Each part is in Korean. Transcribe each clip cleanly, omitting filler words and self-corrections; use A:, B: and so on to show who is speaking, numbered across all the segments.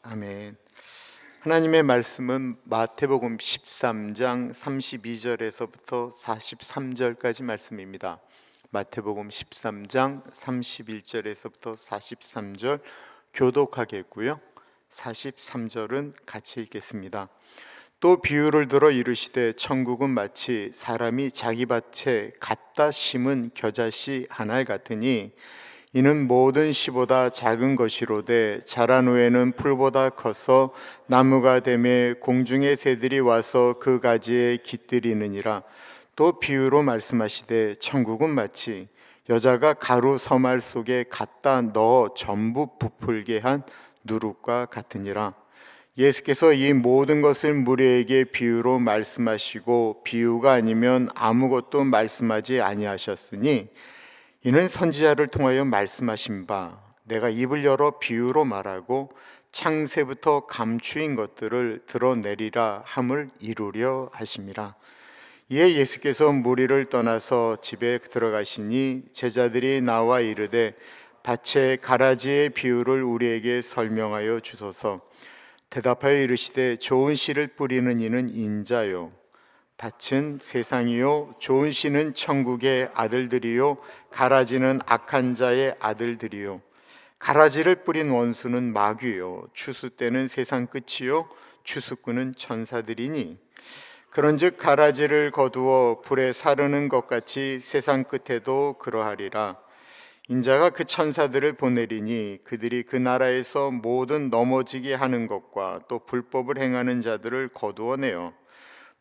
A: 아멘. 하나님의 말씀은 마태복음 13장 32절에서부터 43절까지 말씀입니다. 마태복음 13장 31절에서부터 43절 교독하겠고요. 43절은 같이 읽겠습니다. 또 비유를 들어 이르시되 천국은 마치 사람이 자기 밭에 갖다 심은 겨자씨 한 알 같으니 이는 모든 씨보다 작은 것이로되 자란 후에는 풀보다 커서 나무가 되매 공중의 새들이 와서 그 가지에 깃들이느니라. 또 비유로 말씀하시되 천국은 마치 여자가 가루 서말 속에 갖다 넣어 전부 부풀게 한 누룩과 같으니라. 예수께서 이 모든 것을 무리에게 비유로 말씀하시고 비유가 아니면 아무것도 말씀하지 아니하셨으니 이는 선지자를 통하여 말씀하신 바 내가 입을 열어 비유로 말하고 창세부터 감추인 것들을 드러내리라 함을 이루려 하심이라. 이에 예수께서 무리를 떠나서 집에 들어가시니 제자들이 나와 이르되 밭의 가라지의 비유를 우리에게 설명하여 주소서. 대답하여 이르시되 좋은 씨를 뿌리는 이는 인자요 밭은 세상이요 좋은 씨는 천국의 아들들이요 가라지는 악한 자의 아들들이요 가라지를 뿌린 원수는 마귀요 추수 때는 세상 끝이요 추수꾼은 천사들이니 그런즉 가라지를 거두어 불에 사르는 것 같이 세상 끝에도 그러하리라. 인자가 그 천사들을 보내리니 그들이 그 나라에서 모든 넘어지게 하는 것과 또 불법을 행하는 자들을 거두어내어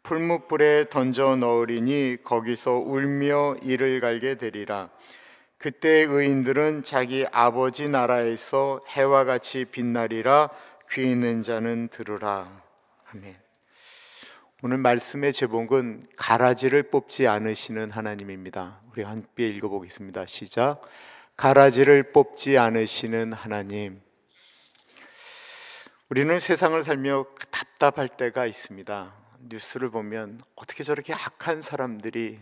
A: 풀무불에 던져 넣으리니 거기서 울며 이를 갈게 되리라. 그때 의인들은 자기 아버지 나라에서 해와 같이 빛나리라. 귀 있는 자는 들으라. 아멘. 오늘 말씀의 제목은 가라지를 뽑지 않으시는 하나님입니다. 우리 함께 읽어보겠습니다. 시작. 가라지를 뽑지 않으시는 하나님. 우리는 세상을 살며 답답할 때가 있습니다. 뉴스를 보면 어떻게 저렇게 악한 사람들이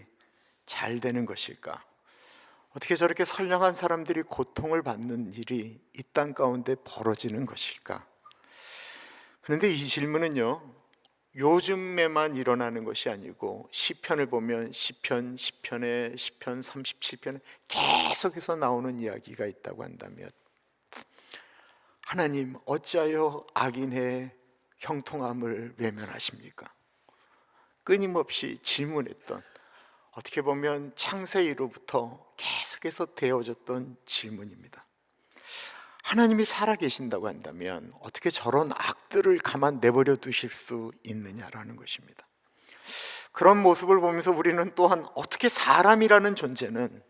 A: 잘 되는 것일까? 어떻게 저렇게 선량한 사람들이 고통을 받는 일이 이 땅 가운데 벌어지는 것일까? 그런데 이 질문은요, 요즘에만 일어나는 것이 아니고 시편을 보면 시편 37편에 계속해서 나오는 이야기가 있다고 한다면 하나님 어찌하여 악인의 형통함을 외면하십니까? 끊임없이 질문했던, 어떻게 보면 창세 이후부터 계속해서 되어졌던 질문입니다. 하나님이 살아계신다고 한다면 어떻게 저런 악들을 가만 내버려 두실 수 있느냐라는 것입니다. 그런 모습을 보면서 우리는 또한 어떻게 사람이라는 존재는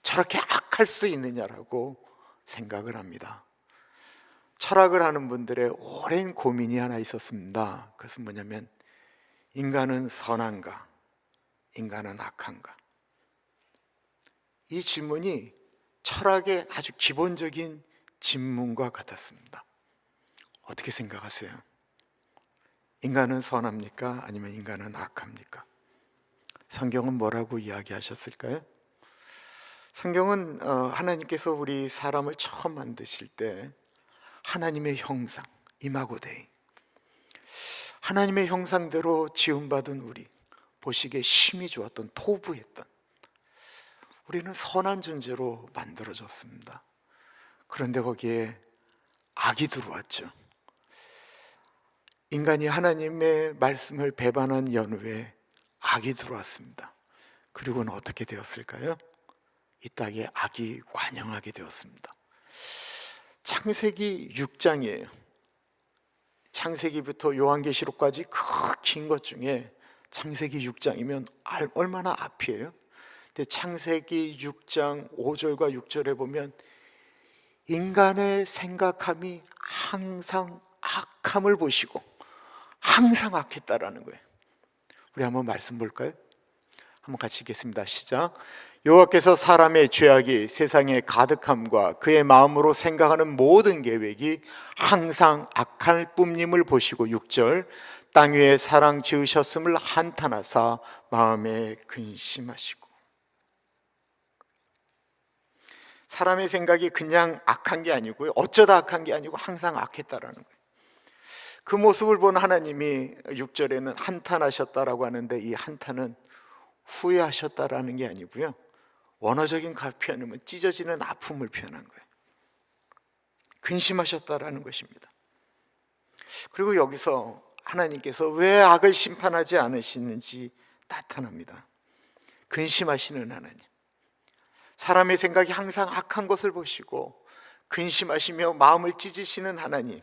A: 저렇게 악할 수 있느냐라고 생각을 합니다. 철학을 하는 분들의 오랜 고민이 하나 있었습니다. 그것은 뭐냐면 인간은 선한가? 인간은 악한가? 이 질문이 철학의 아주 기본적인 질문과 같았습니다. 어떻게 생각하세요? 인간은 선합니까? 아니면 인간은 악합니까? 성경은 뭐라고 이야기하셨을까요? 성경은 하나님께서 우리 사람을 처음 만드실 때 하나님의 형상, 이마고데이, 하나님의 형상대로 지음받은 우리, 보시기에 심히 좋았던, 토부했던, 우리는 선한 존재로 만들어졌습니다. 그런데 거기에 악이 들어왔죠. 인간이 하나님의 말씀을 배반한 연후에 악이 들어왔습니다. 그리고는 어떻게 되었을까요? 이 땅에 악이 관영하게 되었습니다. 창세기 6장이에요. 창세기부터 요한계시록까지 그 긴 것 중에 창세기 6장이면 얼마나 앞이에요? 근데 창세기 6장 5절과 6절에 보면 인간의 생각함이 항상 악함을 보시고 항상 악했다라는 거예요. 우리 한번 말씀 볼까요? 한번 같이 읽겠습니다. 시작. 여호와께서 사람의 죄악이 세상에 가득함과 그의 마음으로 생각하는 모든 계획이 항상 악할 뿐임을 보시고 6절 땅 위에 사랑 지으셨음을 한탄하사 마음에 근심하시고. 사람의 생각이 그냥 악한 게 아니고요, 어쩌다 악한 게 아니고 항상 악했다라는 거예요. 그 모습을 본 하나님이 6절에는 한탄하셨다라고 하는데, 이 한탄은 후회하셨다라는 게 아니고요, 원어적인 표현은 찢어지는 아픔을 표현한 거예요. 근심하셨다라는 것입니다. 그리고 여기서 하나님께서 왜 악을 심판하지 않으시는지 나타납니다. 근심하시는 하나님, 사람의 생각이 항상 악한 것을 보시고 근심하시며 마음을 찢으시는 하나님,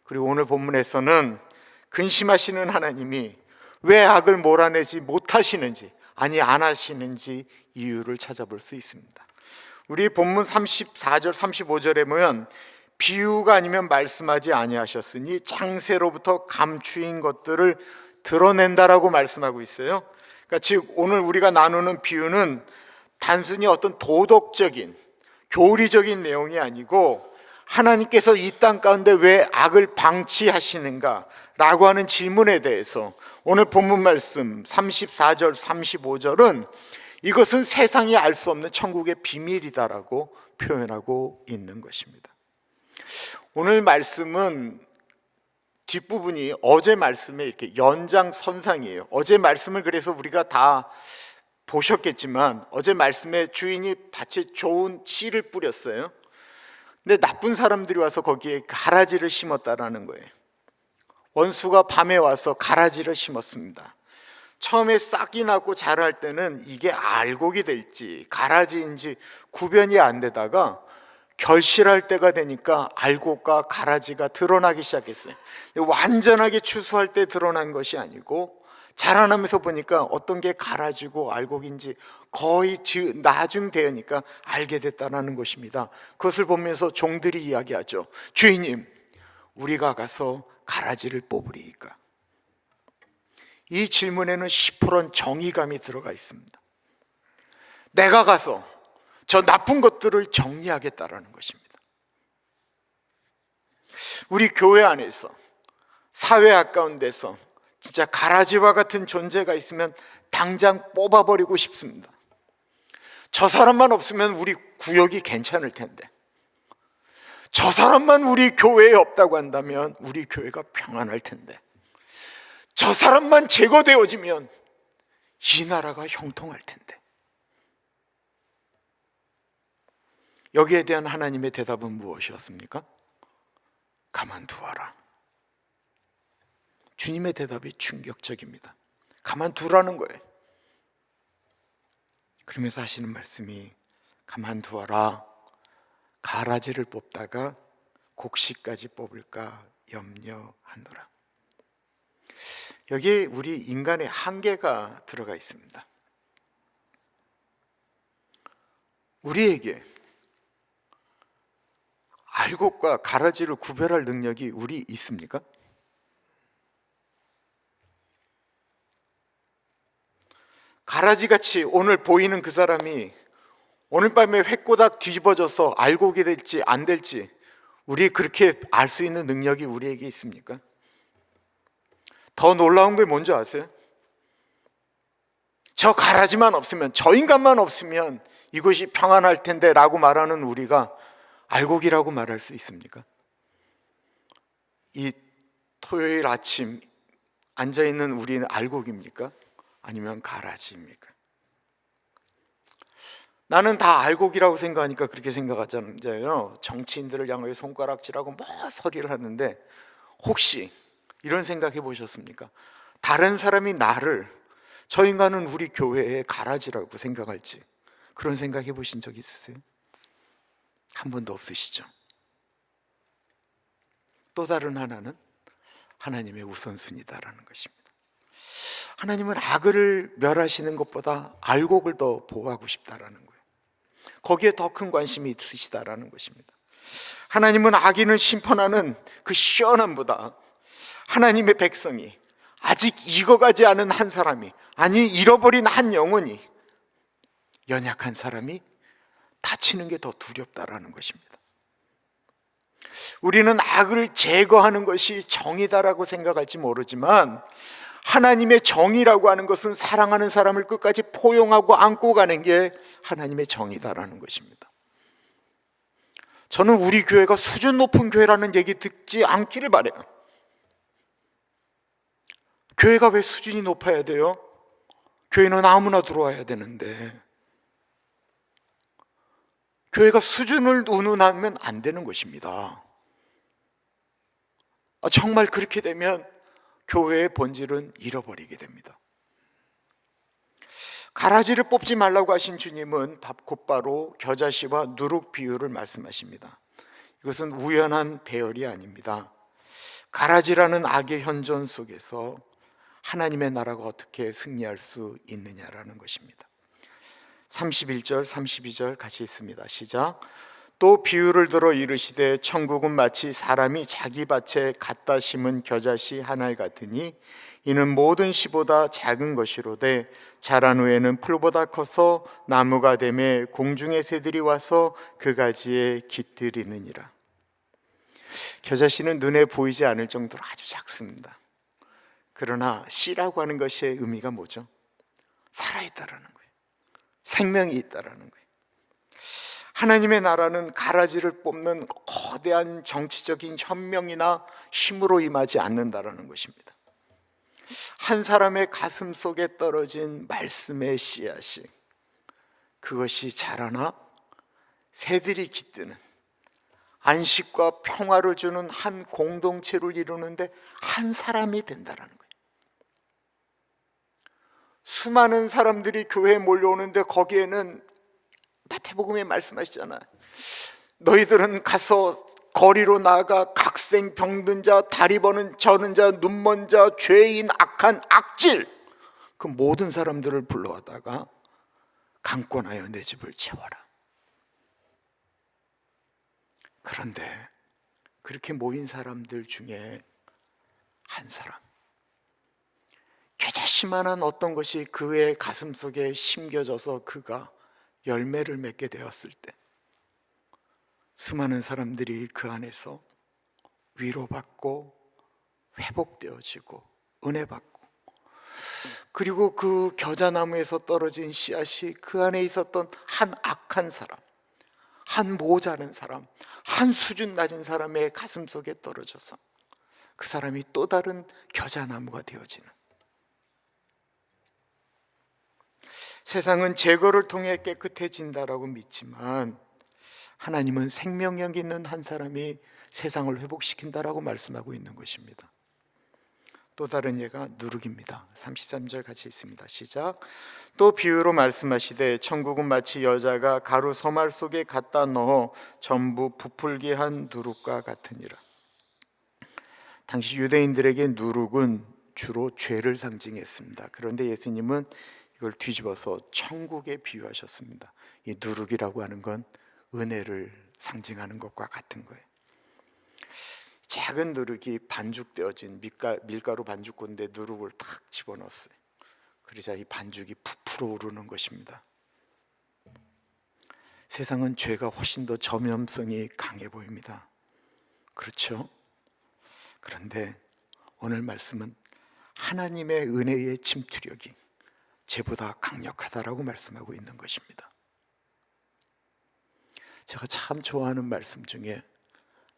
A: 그리고 오늘 본문에서는 근심하시는 하나님이 왜 악을 몰아내지 못하시는지, 아니 안 하시는지 이유를 찾아볼 수 있습니다. 우리 본문 34절 35절에 보면 비유가 아니면 말씀하지 아니하셨으니 창세로부터 감추인 것들을 드러낸다라고 말씀하고 있어요. 그러니까 즉 오늘 우리가 나누는 비유는 단순히 어떤 도덕적인 교리적인 내용이 아니고, 하나님께서 이 땅 가운데 왜 악을 방치하시는가 라고 하는 질문에 대해서 오늘 본문 말씀 34절 35절은 이것은 세상이 알 수 없는 천국의 비밀이다라고 표현하고 있는 것입니다. 오늘 말씀은 뒷부분이 어제 말씀의 이렇게 연장선상이에요. 어제 말씀을 그래서 우리가 다 보셨겠지만, 어제 말씀에 주인이 밭에 좋은 씨를 뿌렸어요. 근데 나쁜 사람들이 와서 거기에 가라지를 심었다라는 거예요. 원수가 밤에 와서 가라지를 심었습니다. 처음에 싹이 나고 자랄 때는 이게 알곡이 될지 가라지인지 구별이 안 되다가 결실할 때가 되니까 알곡과 가라지가 드러나기 시작했어요. 완전하게 추수할 때 드러난 것이 아니고 자라나면서 보니까 어떤 게 가라지고 알곡인지 거의 나중 되니까 알게 됐다는 것입니다. 그것을 보면서 종들이 이야기하죠. 주인님, 우리가 가서 가라지를 뽑으리이까? 이 질문에는 10%는 정의감이 들어가 있습니다. 내가 가서 저 나쁜 것들을 정리하겠다라는 것입니다. 우리 교회 안에서, 사회 가운데서 진짜 가라지와 같은 존재가 있으면 당장 뽑아버리고 싶습니다. 저 사람만 없으면 우리 구역이 괜찮을 텐데, 저 사람만 우리 교회에 없다고 한다면 우리 교회가 평안할 텐데, 저 사람만 제거되어지면 이 나라가 형통할 텐데. 여기에 대한 하나님의 대답은 무엇이었습니까? 가만두어라. 주님의 대답이 충격적입니다. 가만두라는 거예요. 그러면서 하시는 말씀이 가만두어라. 가라지를 뽑다가 곡식까지 뽑을까 염려하노라. 여기에 우리 인간의 한계가 들어가 있습니다. 우리에게 알곡과 가라지를 구별할 능력이 우리 있습니까? 가라지같이 오늘 보이는 그 사람이 오늘 밤에 회꼬닥 뒤집어져서 알곡이 될지 안 될지 우리 그렇게 알 수 있는 능력이 우리에게 있습니까? 더 놀라운 게 뭔지 아세요? 저 가라지만 없으면, 저 인간만 없으면 이것이 평안할 텐데 라고 말하는 우리가 알곡이라고 말할 수 있습니까? 이 토요일 아침 앉아있는 우리는 알곡입니까? 아니면 가라지입니까? 나는 다 알곡이라고 생각하니까 그렇게 생각하잖아요. 정치인들을 향하여 손가락질하고 뭐 소리를 하는데, 혹시 이런 생각해 보셨습니까? 다른 사람이 나를, 저 인간은 우리 교회의 가라지라고 생각할지 그런 생각해 보신 적 있으세요? 한 번도 없으시죠? 또 다른 하나는 하나님의 우선순위다라는 것입니다. 하나님은 악을 멸하시는 것보다 알곡을 더 보호하고 싶다라는 거예요. 거기에 더 큰 관심이 있으시다라는 것입니다. 하나님은 악인을 심판하는 그 시원함보다 하나님의 백성이, 아직 익어가지 않은 한 사람이, 아니 잃어버린 한 영혼이, 연약한 사람이 다치는 게 더 두렵다라는 것입니다. 우리는 악을 제거하는 것이 정의다라고 생각할지 모르지만, 하나님의 정의라고 하는 것은 사랑하는 사람을 끝까지 포용하고 안고 가는 게 하나님의 정의다라는 것입니다. 저는 우리 교회가 수준 높은 교회라는 얘기 듣지 않기를 바라요. 교회가 왜 수준이 높아야 돼요? 교회는 아무나 들어와야 되는데, 교회가 수준을 운운하면 안 되는 것입니다. 정말 그렇게 되면 교회의 본질은 잃어버리게 됩니다. 가라지를 뽑지 말라고 하신 주님은 곧바로 겨자씨와 누룩 비유를 말씀하십니다. 이것은 우연한 배열이 아닙니다. 가라지라는 악의 현존 속에서 하나님의 나라가 어떻게 승리할 수 있느냐라는 것입니다. 31절, 32절 같이 읽습니다. 시작. 또 비유를 들어 이르시되 천국은 마치 사람이 자기 밭에 갖다 심은 겨자씨 한 알 같으니 이는 모든 씨보다 작은 것이로되 자란 후에는 풀보다 커서 나무가 되매 공중의 새들이 와서 그 가지에 깃들이느니라. 겨자씨는 눈에 보이지 않을 정도로 아주 작습니다. 그러나 씨라고 하는 것의 의미가 뭐죠? 살아있다라는 거예요. 생명이 있다라는 거예요. 하나님의 나라는 가라지를 뽑는 거대한 정치적인 현명이나 힘으로 임하지 않는다라는 것입니다. 한 사람의 가슴 속에 떨어진 말씀의 씨앗이, 그것이 자라나 새들이 깃드는, 안식과 평화를 주는 한 공동체를 이루는데 한 사람이 된다라는 거예요. 수많은 사람들이 교회에 몰려오는데 거기에는 마태복음에 말씀하시잖아요. 너희들은 가서 거리로 나아가 각생, 병든 자, 다리 저는 자, 눈먼 자, 죄인, 악한, 악질, 그 모든 사람들을 불러다가 강권하여 내 집을 채워라. 그런데 그렇게 모인 사람들 중에 한 사람, 겨자씨만한 어떤 것이 그의 가슴 속에 심겨져서 그가 열매를 맺게 되었을 때 수많은 사람들이 그 안에서 위로받고 회복되어지고 은혜받고, 그리고 그 겨자나무에서 떨어진 씨앗이 그 안에 있었던 한 악한 사람, 한 모자른 사람, 한 수준 낮은 사람의 가슴 속에 떨어져서 그 사람이 또 다른 겨자나무가 되어지는. 세상은 제거를 통해 깨끗해진다라고 믿지만 하나님은 생명력 있는 한 사람이 세상을 회복시킨다라고 말씀하고 있는 것입니다. 또 다른 예가 누룩입니다. 33절 같이 있습니다. 시작. 또 비유로 말씀하시되 천국은 마치 여자가 가루 서말 속에 갖다 넣어 전부 부풀게 한 누룩과 같으니라. 당시 유대인들에게 누룩은 주로 죄를 상징했습니다. 그런데 예수님은 이걸 뒤집어서 천국에 비유하셨습니다. 이 누룩이라고 하는 건 은혜를 상징하는 것과 같은 거예요. 작은 누룩이 반죽되어진 밀가루 반죽건데 누룩을 탁 집어넣었어요. 그러자 이 반죽이 부풀어 오르는 것입니다. 세상은 죄가 훨씬 더 전염성이 강해 보입니다. 그렇죠? 그런데 오늘 말씀은 하나님의 은혜의 침투력이 죄보다 강력하다라고 말씀하고 있는 것입니다. 제가 참 좋아하는 말씀 중에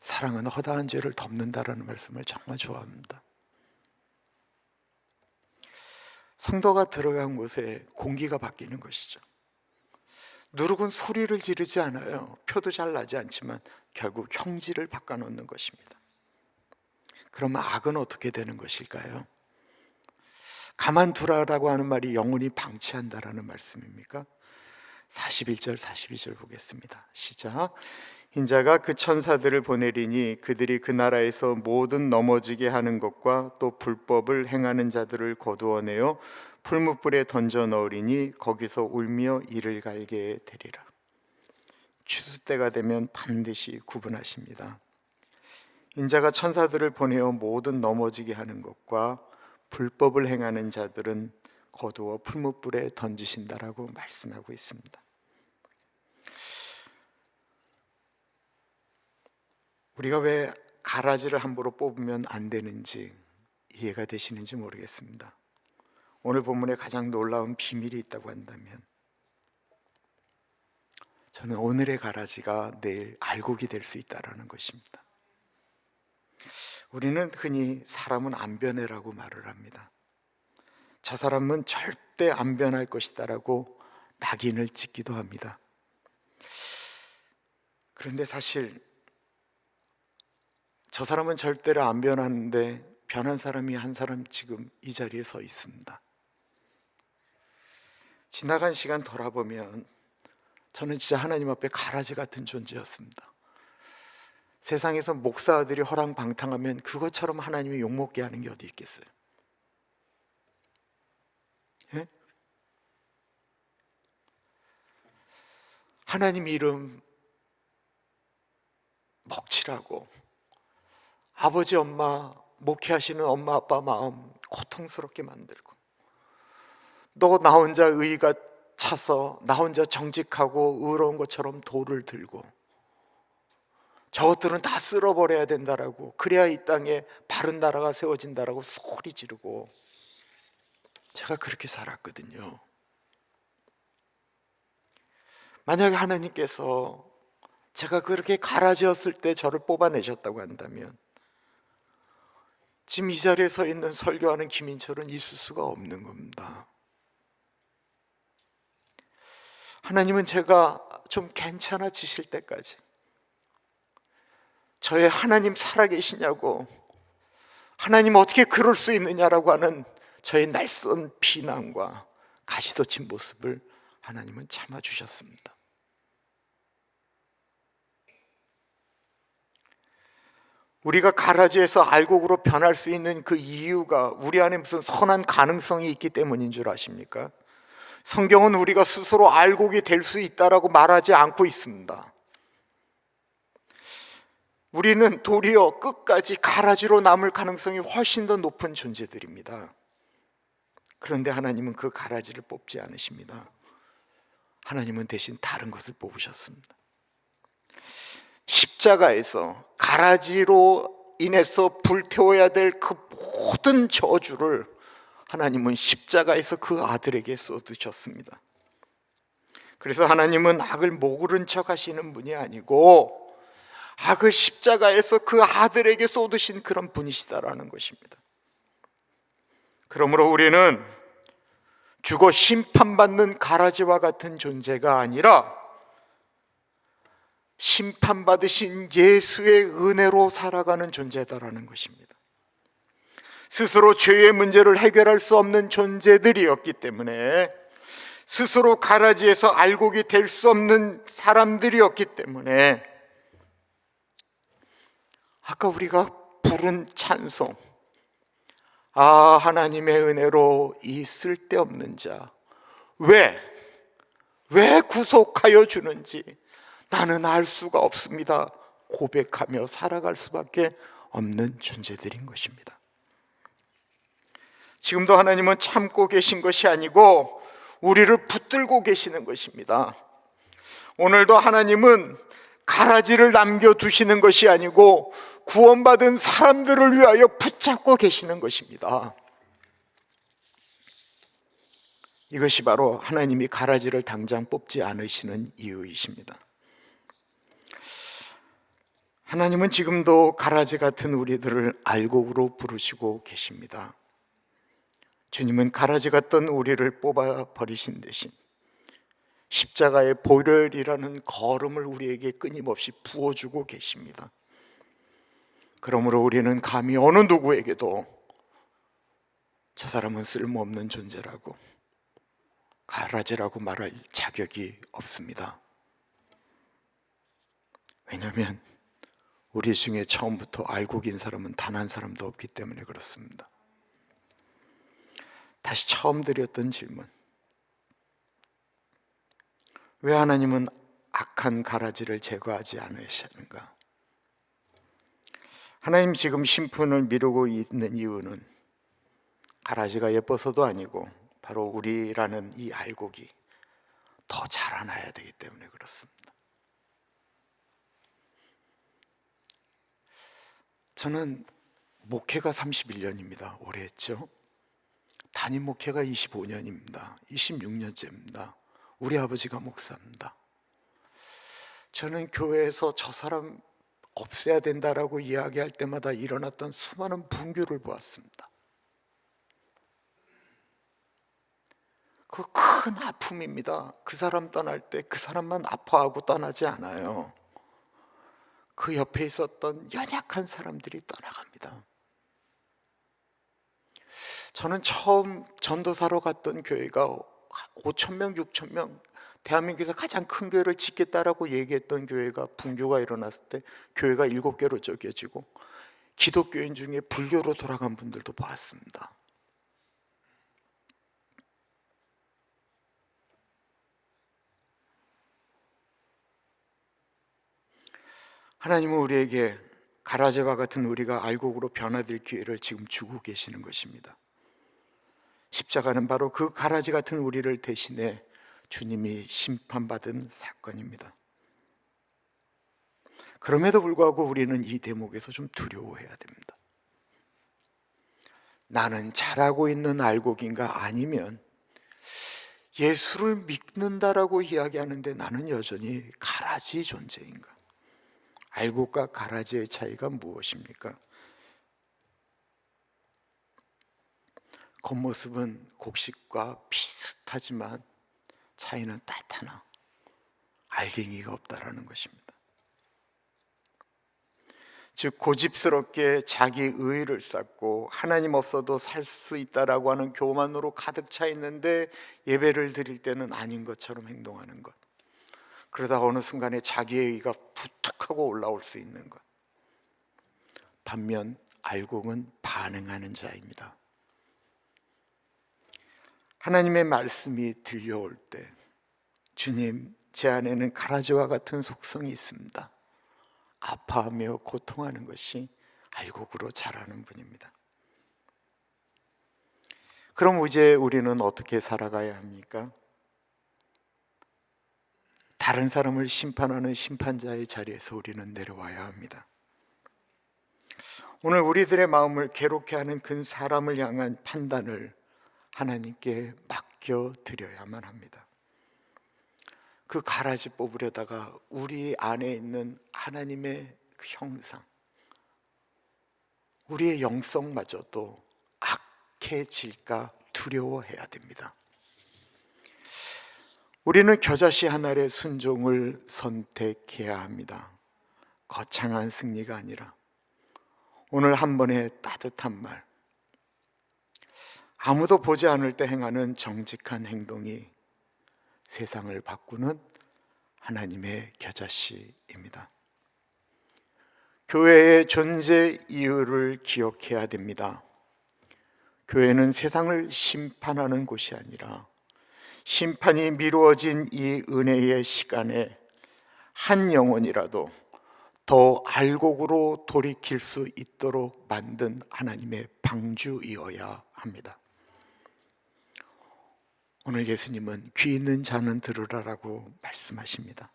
A: 사랑은 허다한 죄를 덮는다라는 말씀을 정말 좋아합니다. 성도가 들어간 곳에 공기가 바뀌는 것이죠. 누룩은 소리를 지르지 않아요. 표도 잘 나지 않지만 결국 형질을 바꿔놓는 것입니다. 그럼 악은 어떻게 되는 것일까요? 가만두라라고 하는 말이 영원히 방치한다라는 말씀입니까? 41절 42절 보겠습니다. 시작. 인자가 그 천사들을 보내리니 그들이 그 나라에서 모든 넘어지게 하는 것과 또 불법을 행하는 자들을 거두어내어 풀무불에 던져 넣으리니 거기서 울며 이를 갈게 되리라. 추수 때가 되면 반드시 구분하십니다. 인자가 천사들을 보내어 모든 넘어지게 하는 것과 불법을 행하는 자들은 거두어 풀무불에 던지신다라고 말씀하고 있습니다. 우리가 왜 가라지를 함부로 뽑으면 안 되는지 이해가 되시는지 모르겠습니다. 오늘 본문에 가장 놀라운 비밀이 있다고 한다면 저는 오늘의 가라지가 내일 알곡이 될 수 있다는 것입니다. 우리는 흔히 사람은 안 변해라고 말을 합니다. 저 사람은 절대 안 변할 것이다라고 낙인을 찍기도 합니다. 그런데 사실 저 사람은 절대로 안 변하는데 변한 사람이 한 사람 지금 이 자리에 서 있습니다. 지나간 시간 돌아보면 저는 진짜 하나님 앞에 가라지 같은 존재였습니다. 세상에서 목사들이 허랑방탕하면 그것처럼 하나님이 욕먹게 하는 게 어디 있겠어요? 예? 하나님 이름 먹칠하고 아버지 엄마 목회하시는 엄마 아빠 마음 고통스럽게 만들고, 너 나 혼자 의가 차서 나 혼자 정직하고 의로운 것처럼 돌을 들고 저것들은 다 쓸어버려야 된다라고, 그래야 이 땅에 바른 나라가 세워진다라고 소리 지르고, 제가 그렇게 살았거든요. 만약에 하나님께서 제가 그렇게 가라지였을 때 저를 뽑아내셨다고 한다면 지금 이 자리에 서 있는 설교하는 김인철은 있을 수가 없는 겁니다. 하나님은 제가 좀 괜찮아지실 때까지 저의 하나님 살아계시냐고, 하나님 어떻게 그럴 수 있느냐라고 하는 저의 날선 비난과 가시돋친 모습을 하나님은 참아주셨습니다. 우리가 가라지에서 알곡으로 변할 수 있는 그 이유가 우리 안에 무슨 선한 가능성이 있기 때문인 줄 아십니까? 성경은 우리가 스스로 알곡이 될 수 있다라고 말하지 않고 있습니다. 우리는 도리어 끝까지 가라지로 남을 가능성이 훨씬 더 높은 존재들입니다. 그런데 하나님은 그 가라지를 뽑지 않으십니다. 하나님은 대신 다른 것을 뽑으셨습니다. 십자가에서 가라지로 인해서 불태워야 될 그 모든 저주를 하나님은 십자가에서 그 아들에게 쏟으셨습니다. 그래서 하나님은 악을 모르는 척 하시는 분이 아니고 악을 십자가에서 그 아들에게 쏟으신 그런 분이시다라는 것입니다. 그러므로 우리는 죽어 심판받는 가라지와 같은 존재가 아니라 심판받으신 예수의 은혜로 살아가는 존재다라는 것입니다. 스스로 죄의 문제를 해결할 수 없는 존재들이었기 때문에, 스스로 가라지에서 알곡이 될 수 없는 사람들이었기 때문에, 아까 우리가 부른 찬송, 아 하나님의 은혜로 이 쓸데없는 자 왜 구속하여 주는지 나는 알 수가 없습니다 고백하며 살아갈 수밖에 없는 존재들인 것입니다. 지금도 하나님은 참고 계신 것이 아니고 우리를 붙들고 계시는 것입니다. 오늘도 하나님은 가라지를 남겨두시는 것이 아니고 구원받은 사람들을 위하여 붙잡고 계시는 것입니다. 이것이 바로 하나님이 가라지를 당장 뽑지 않으시는 이유이십니다. 하나님은 지금도 가라지 같은 우리들을 알곡으로 부르시고 계십니다. 주님은 가라지 같던 우리를 뽑아버리신 대신 십자가의 보혈이라는 거름을 우리에게 끊임없이 부어주고 계십니다. 그러므로 우리는 감히 어느 누구에게도 저 사람은 쓸모없는 존재라고, 가라지라고 말할 자격이 없습니다. 왜냐하면 우리 중에 처음부터 알곡인 사람은 단 한 사람도 없기 때문에 그렇습니다. 다시 처음 드렸던 질문, 왜 하나님은 악한 가라지를 제거하지 않으시는가? 하나님 지금 심판을 미루고 있는 이유는 가라지가 예뻐서도 아니고 바로 우리라는 이 알곡이 더 자라나야 되기 때문에 그렇습니다. 저는 목회가 31년입니다. 오래 했죠. 담임 목회가 25년입니다. 26년째입니다. 우리 아버지가 목사입니다. 저는 교회에서 저 사람 없애야 된다라고 이야기할 때마다 일어났던 수많은 분규를 보았습니다. 그 큰 아픔입니다. 그 사람 떠날 때 그 사람만 아파하고 떠나지 않아요. 그 옆에 있었던 연약한 사람들이 떠나갑니다. 저는 처음 전도사로 갔던 교회가 5,000명, 6,000명, 대한민국에서 가장 큰 교회를 짓겠다라고 얘기했던 교회가 분교가 일어났을 때 교회가 7개로 쪼개지고 기독교인 중에 불교로 돌아간 분들도 봤습니다. 하나님은 우리에게 가라제와 같은 우리가 알곡으로 변화될 기회를 지금 주고 계시는 것입니다. 십자가는 바로 그 가라지 같은 우리를 대신해 주님이 심판받은 사건입니다. 그럼에도 불구하고 우리는 이 대목에서 좀 두려워해야 됩니다. 나는 잘하고 있는 알곡인가, 아니면 예수를 믿는다라고 이야기하는데 나는 여전히 가라지 존재인가? 알곡과 가라지의 차이가 무엇입니까? 겉모습은 곡식과 비슷하지만 차이는 딱 하나, 알갱이가 없다라는 것입니다. 즉 고집스럽게 자기 의의를 쌓고 하나님 없어도 살 수 있다라고 하는 교만으로 가득 차 있는데 예배를 드릴 때는 아닌 것처럼 행동하는 것, 그러다 어느 순간에 자기의 의의가 부툭하고 올라올 수 있는 것. 반면 알곡은 반응하는 자입니다. 하나님의 말씀이 들려올 때, 주님, 제 안에는 가라지와 같은 속성이 있습니다. 아파하며 고통하는 것이 알곡으로 자라는 분입니다. 그럼 이제 우리는 어떻게 살아가야 합니까? 다른 사람을 심판하는 심판자의 자리에서 우리는 내려와야 합니다. 오늘 우리들의 마음을 괴롭게 하는 그 사람을 향한 판단을 하나님께 맡겨드려야만 합니다. 그 가라지 뽑으려다가 우리 안에 있는 하나님의 그 형상, 우리의 영성마저도 악해질까 두려워해야 됩니다. 우리는 겨자씨 한 알의 순종을 선택해야 합니다. 거창한 승리가 아니라 오늘 한 번의 따뜻한 말, 아무도 보지 않을 때 행하는 정직한 행동이 세상을 바꾸는 하나님의 겨자씨입니다. 교회의 존재 이유를 기억해야 됩니다. 교회는 세상을 심판하는 곳이 아니라 심판이 미루어진 이 은혜의 시간에 한 영혼이라도 더 알곡으로 돌이킬 수 있도록 만든 하나님의 방주이어야 합니다. 오늘 예수님은 귀 있는 자는 들으라라고 말씀하십니다.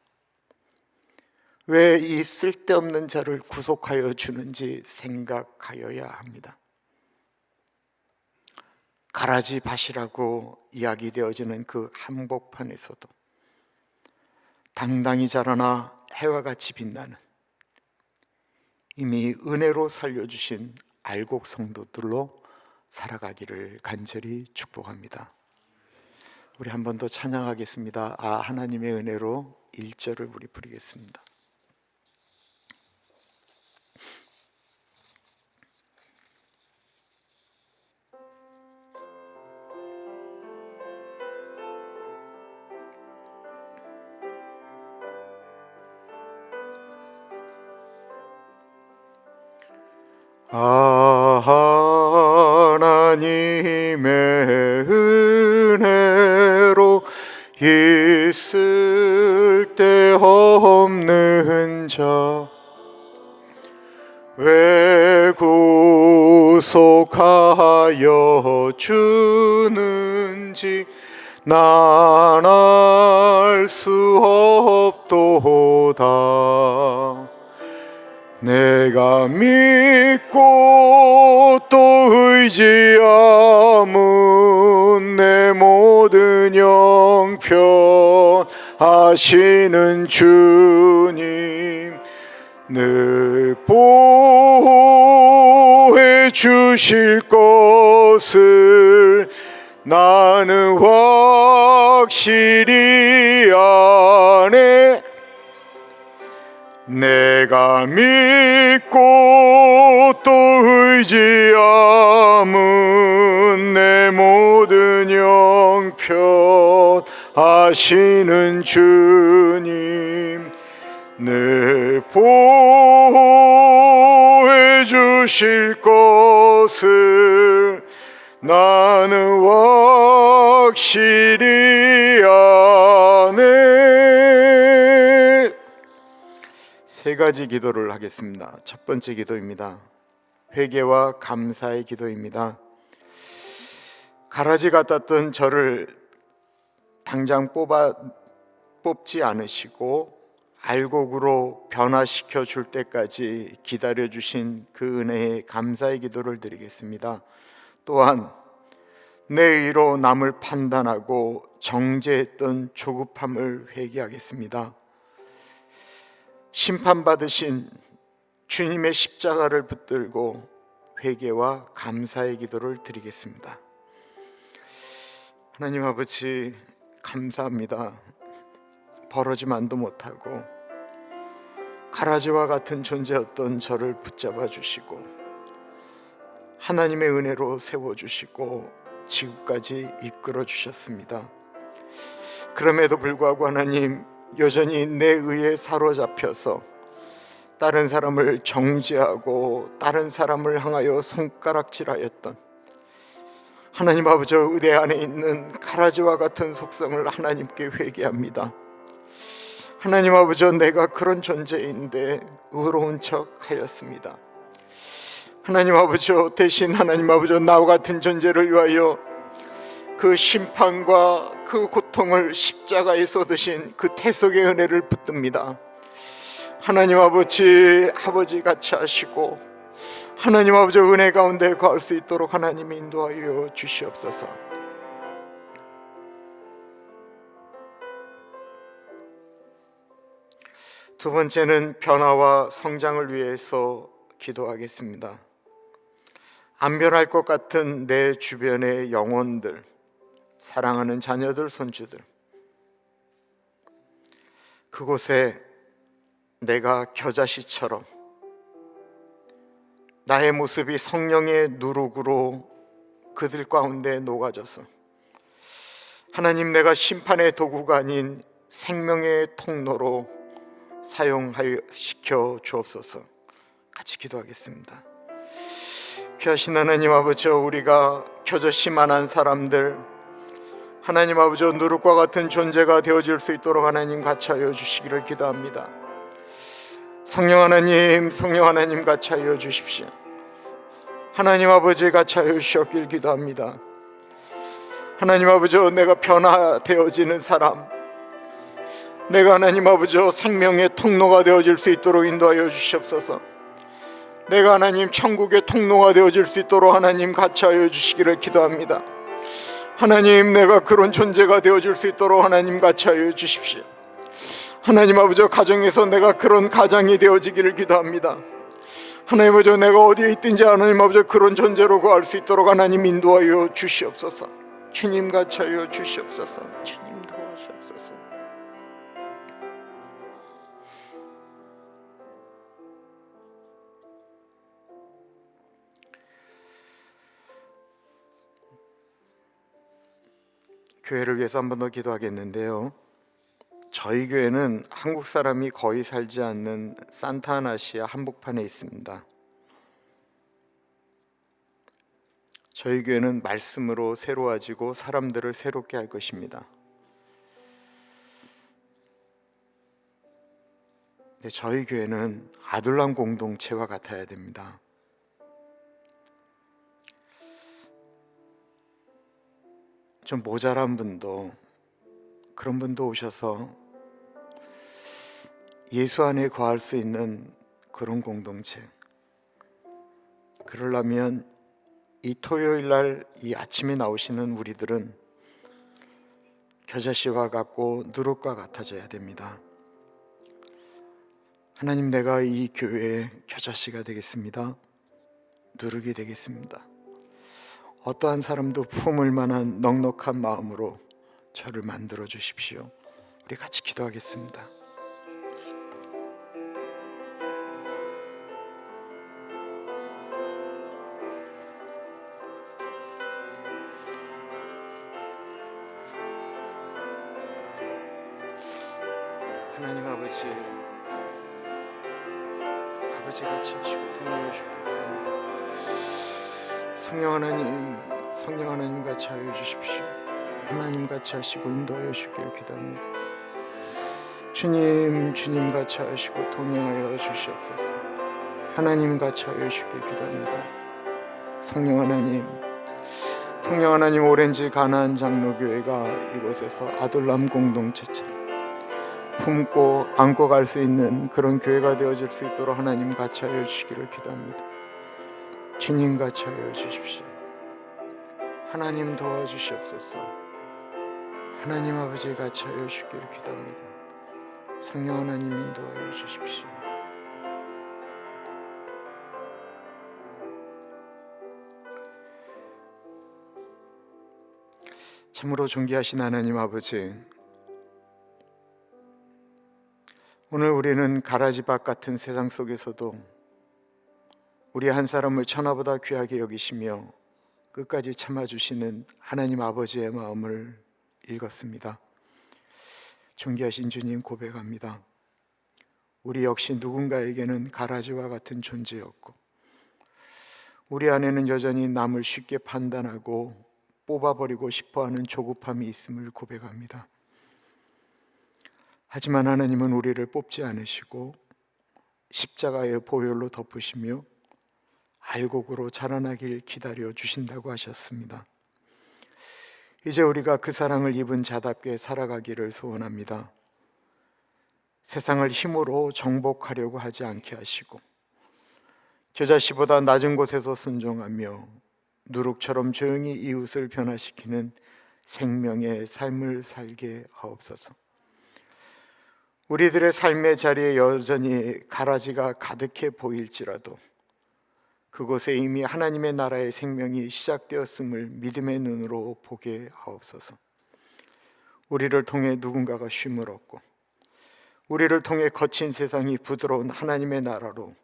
A: 왜 이 쓸데없는 자를 구속하여 주는지 생각하여야 합니다. 가라지 밭이라고 이야기되어지는 그 한복판에서도 당당히 자라나 해와 같이 빛나는 이미 은혜로 살려주신 알곡 성도들로 살아가기를 간절히 축복합니다. 우리 한 번 더 찬양하겠습니다. 하나님의 은혜로 1절을 우리 부르겠습니다. 하나님의 은혜로 있을 데 없는 자 왜 구속하여 주는지 난 알 수 없도다. 내가 믿고 또 의지함은 내 모든 형편 하시는 주님 늘 보호해 주실 것을 나는 확실히 아네. 내가 믿고 또 의지함은 내 모든 형편 아시는 주님, 내 보호해 주실 것을 나는 확실히 아네. 세 가지 기도를 하겠습니다. 첫 번째 기도입니다. 회개와 감사의 기도입니다. 가라지 같았던 저를 당장 뽑지 않으시고 알곡으로 변화시켜 줄 때까지 기다려 주신 그 은혜에 감사의 기도를 드리겠습니다. 또한 내 의로 남을 판단하고 정죄했던 조급함을 회개하겠습니다. 심판받으신 주님의 십자가를 붙들고 회개와 감사의 기도를 드리겠습니다. 하나님 아버지, 감사합니다. 벌어지만도 못하고 가라지와 같은 존재였던 저를 붙잡아 주시고 하나님의 은혜로 세워주시고 지금까지 이끌어 주셨습니다. 그럼에도 불구하고 하나님, 여전히 내 의에 사로잡혀서 다른 사람을 정죄하고 다른 사람을 향하여 손가락질하였던 하나님 아버지, 내 안에 있는 가라지와 같은 속성을 하나님께 회개합니다. 하나님 아버지, 내가 그런 존재인데 의로운 척 하였습니다. 하나님 아버지, 대신 하나님 아버지, 나와 같은 존재를 위하여 그 심판과 그 고통을 십자가에 쏟으신 그 태속의 은혜를 붙듭니다. 하나님 아버지, 아버지 같이 하시고 하나님 아버지, 은혜 가운데 거할 수 있도록 하나님이 인도하여 주시옵소서. 두 번째는 변화와 성장을 위해서 기도하겠습니다. 안 변할 것 같은 내 주변의 영혼들, 사랑하는 자녀들, 손주들, 그곳에 내가 겨자씨처럼 나의 모습이 성령의 누룩으로 그들 가운데 녹아져서 하나님, 내가 심판의 도구가 아닌 생명의 통로로 사용시켜 주옵소서. 같이 기도하겠습니다. 귀하신 하나님 아버지, 우리가 겨자씨만한 사람들, 하나님 아버지, 누룩과 같은 존재가 되어질 수 있도록 하나님 같이 하여 주시기를 기도합니다. 성령 하나님, 성령 하나님 같이 하여 주십시오. 하나님 아버지 같이 하여 주시옵길 기도합니다. 하나님 아버지, 내가 변화되어지는 사람, 내가 하나님 아버지 생명의 통로가 되어질 수 있도록 인도하여 주시옵소서. 내가 하나님 천국의 통로가 되어질 수 있도록 하나님 같이 하여 주시기를 기도합니다. 하나님, 내가 그런 존재가 되어질 수 있도록 하나님 같이 하여 주십시오. 하나님 아버지, 가정에서 내가 그런 가장이 되어지기를 기도합니다. 하나님 아버지, 내가 어디에 있든지 하나님 아버지 그런 존재로 거할 수 있도록 하나님 인도하여 주시옵소서. 주님 같이 하여 주시옵소서. 주님 도와주옵소서. 교회를 위해서 한 번 더 기도하겠는데요, 저희 교회는 한국 사람이 거의 살지 않는 산타아나시아 한복판에 있습니다. 저희 교회는 말씀으로 새로워지고 사람들을 새롭게 할 것입니다. 근데 저희 교회는 아둘람 공동체와 같아야 됩니다. 좀 모자란 분도, 그런 분도 오셔서 예수 안에 거할 수 있는 그런 공동체, 그러려면 이 토요일 날 이 아침에 나오시는 우리들은 겨자씨와 같고 누룩과 같아져야 됩니다. 하나님, 내가 이 교회의 겨자씨가 되겠습니다. 누룩이 되겠습니다. 어떠한 사람도 품을 만한 넉넉한 마음으로 저를 만들어 주십시오. 우리 같이 기도하겠습니다. 하나님 아버지, 아버지같이 하시고 동행해 주시기 바랍니다. 성령 하나님 같이 하여 주십시오. 하나님 같이 하시고 인도하여 주기를 기도합니다. 주님 같이 하시고 동행하여 주시옵소서. 하나님 같이 하여 주기를 기도합니다. 성령 하나님, 오렌지 가나안 장로교회가 이곳에서 아둘람 공동체처럼 품고 안고 갈 수 있는 그런 교회가 되어질 수 있도록 하나님 같이 하여 주시기를 기도합니다. 주님 같이 하여 주십시오. 하나님 도와주시옵소서. 하나님 아버지 같이 하여 주시기를 기도합니다. 성령 하나님 인도하여 주십시오. 참으로 존귀하신 하나님 아버지, 오늘 우리는 가라지밭 같은 세상 속에서도 우리 한 사람을 천하보다 귀하게 여기시며 끝까지 참아주시는 하나님 아버지의 마음을 읽었습니다. 존귀하신 주님, 고백합니다. 우리 역시 누군가에게는 가라지와 같은 존재였고 우리 안에는 여전히 남을 쉽게 판단하고 뽑아버리고 싶어하는 조급함이 있음을 고백합니다. 하지만 하나님은 우리를 뽑지 않으시고 십자가의 보혈로 덮으시며 알곡으로 자라나길 기다려 주신다고 하셨습니다. 이제 우리가 그 사랑을 입은 자답게 살아가기를 소원합니다. 세상을 힘으로 정복하려고 하지 않게 하시고 겨자씨보다 낮은 곳에서 순종하며 누룩처럼 조용히 이웃을 변화시키는 생명의 삶을 살게 하옵소서. 우리들의 삶의 자리에 여전히 가라지가 가득해 보일지라도 그곳에 이미 하나님의 나라의 생명이 시작되었음을 믿음의 눈으로 보게 하옵소서. 우리를 통해 누군가가 쉼을 얻고 우리를 통해 거친 세상이 부드러운 하나님의 나라로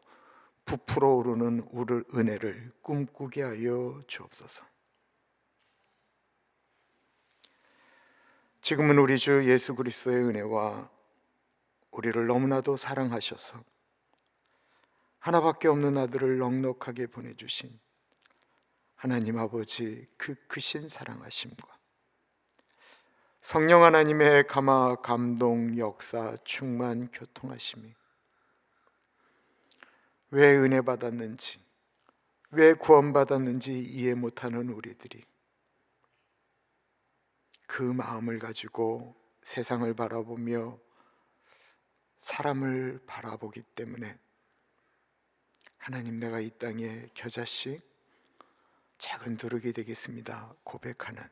A: 부풀어 오르는 우리 은혜를 꿈꾸게 하여 주옵소서. 지금은 우리 주 예수 그리스도의 은혜와 우리를 너무나도 사랑하셔서 하나밖에 없는 아들을 넉넉하게 보내주신 하나님 아버지 그 크신 사랑하심과 성령 하나님의 감화, 감동, 역사, 충만, 교통하심이 왜 은혜 받았는지, 왜 구원받았는지 이해 못하는 우리들이 그 마음을 가지고 세상을 바라보며 사람을 바라보기 때문에 하나님, 내가 이 땅에 겨자씨 작은 두룩이 되겠습니다 고백하는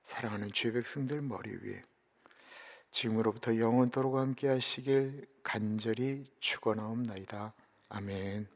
A: 사랑하는 주의 백성들 머리 위에 지금으로부터 영원토록 함께 하시길 간절히 축원하옵나이다. 아멘.